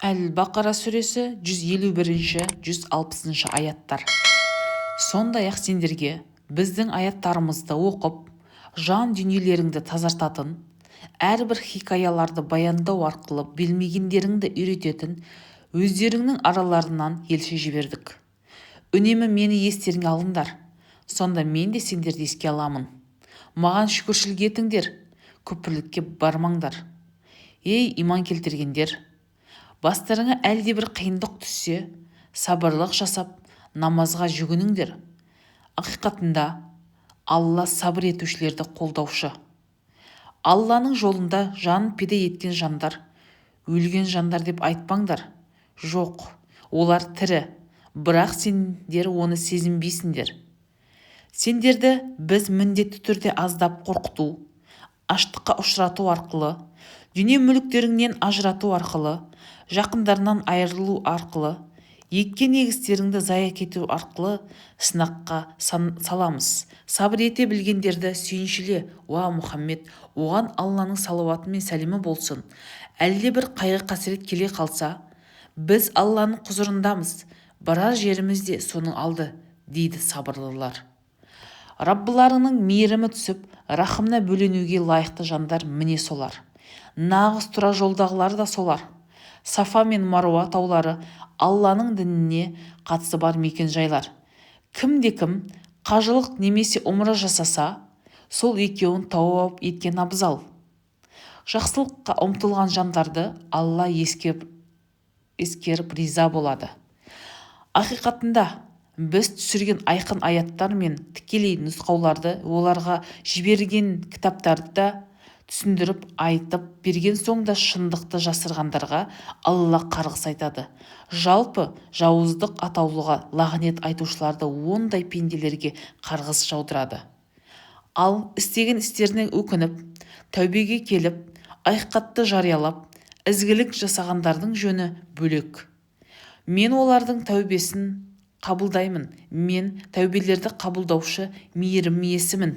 Әл-Бақара сүресі 151-160 аяттар. Сондай-ақ сендерге біздің аяттарымызды оқып, жан дүниелеріңді тазартатын, әрбір хикаяларды баяндау арқылы білмегендеріңді үйрететін өздеріңнің араларынан елші жібердік. Үнемі мені естеріңе алыңдар, сонда мен де сендерді еске аламын. Маған шүкіршілік етіңдер, күпірлікке бармаңдар. Ей иман келтіргендер! Бастарыңа әлде бір қиындық түссе, сабырлық жасап, намазға жүгініңдер. Ақиқатында Алла сабыр етушілерді қолдаушы. Алланың жолында жанын пида еткен жандар, өлген жандар деп айтпаңдар. Жоқ, олар тірі, бірақ сендер оны сезінбейсіңдер. Сендерді біз міндетті түрде аздап қорқыту, аштыққа ұшырату арқылы, дүние мүліктеріңнен ажырату арқылы, жақындарынан айырылу арқылы, еккен егістеріңді зая кету арқылы сынаққа саламыз. Сабыр ете білгендерді сүйіншіле, уа Мұхаммед, оған Алланың салауаты мен сәлемі болсын. Әлде бір қайғы-қасірет келе қалса, біз Алланың құзырындамыз, барар жерімізде соның алды, дейді сабырлылар. Раббыларының мейірімі түсіп, рахымына бөленуге лайықты жандар міне солар. Нағыз тура жолдағылар да солар. Сафа мен Маруа таулары Алланың дініне қатысы бар мекен жайлар. Кімде-кім қажылық немесе умра жасаса, сол екеуін тауап еткен абзал. Жақсылыққа ұмтылған жандарды Алла ескеріп риза болады. Ақиқатында біз түсірген айқын аяттар мен тікелей нұсқауларды оларға жіберген кітаптарды түсіндіріп айтып берген соң да шындықты жасырғандарға Алла қарғыс айтады. Жалпы жауыздық атаулыға лағнет айтушыларды ондай пенделерге қарғыс жаудырады. Ал істеген істеріне өкініп, тәубеге келіп, ақиқатты жариялап, ізгілік жасағандардың жөні бөлек. Мен олардың тәубесін қабылдаймын. Мен тәубелерді қабылдаушы мейірім иесімін.